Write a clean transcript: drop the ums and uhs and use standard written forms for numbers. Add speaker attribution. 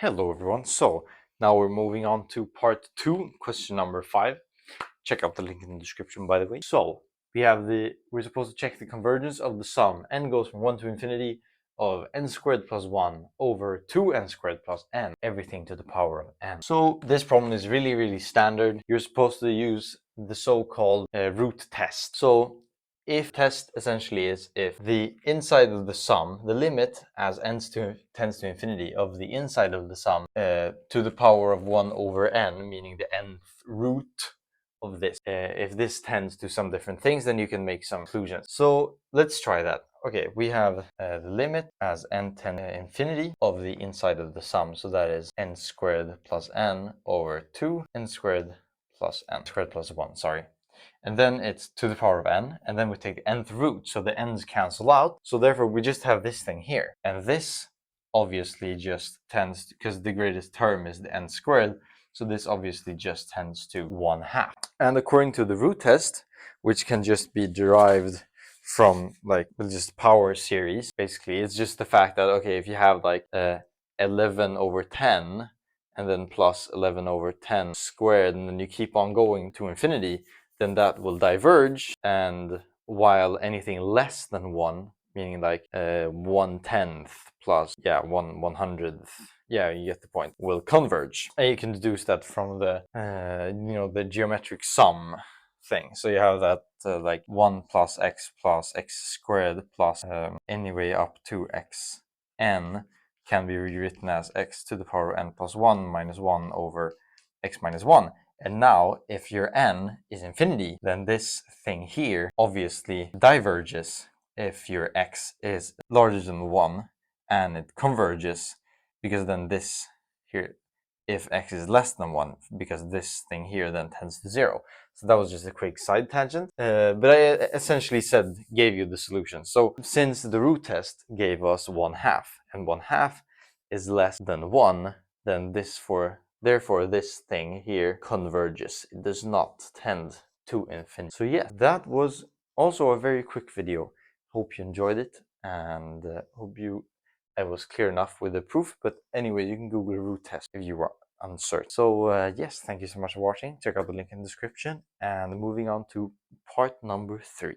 Speaker 1: Hello everyone, so now we're moving on to part 2, question number 5. Check out the link in the description, by the way. So we're supposed to check the convergence of the sum n goes from 1 to infinity of n squared plus 1 over 2n squared plus n, everything to the power of n. So this problem is really standard. You're supposed to use the so-called root test. So if test essentially is if the inside of the sum, the limit as tends to infinity of the inside of the sum to the power of 1 over n, meaning the nth root of this. If this tends to some different things, then you can make some conclusions. So let's try that. Okay, we have the limit as n tends to infinity of the inside of the sum. So that is n squared plus n over 2 n squared plus n squared plus 1, sorry. And then it's to the power of n, and then we take the nth root, so the n's cancel out, so therefore we just have this thing here. And this obviously just tends to, because the greatest term is the n squared, so this obviously just tends to 1/2. And according to the root test, which can just be derived from like just power series, basically it's just the fact that, okay, if you have like 11 over 10 and then plus 11 over 10 squared, and then you keep on going to infinity, then that will diverge. And while anything less than 1, meaning like 1/10 plus 1/100th, you get the point, will converge. And you can deduce that from the the geometric sum thing. So you have that like 1 plus x squared plus any way up to xn can be rewritten as x to the power of n plus 1 minus 1 over x minus 1. And now, if your n is infinity, then this thing here obviously diverges if your x is larger than 1, and it converges because then this here, if x is less than 1, because this thing here then tends to 0. So that was just a quick side tangent, but I essentially gave you the solution. So since the root test gave us 1/2, and 1/2 is less than 1, then therefore this thing here converges. It does not tend to infinity. So yeah, that was also a very quick video. Hope you enjoyed it, and hope I was clear enough with the proof. But anyway, you can Google root test if you are uncertain. So yes, thank you so much for watching. Check out the link in the description, and moving on to part number 3.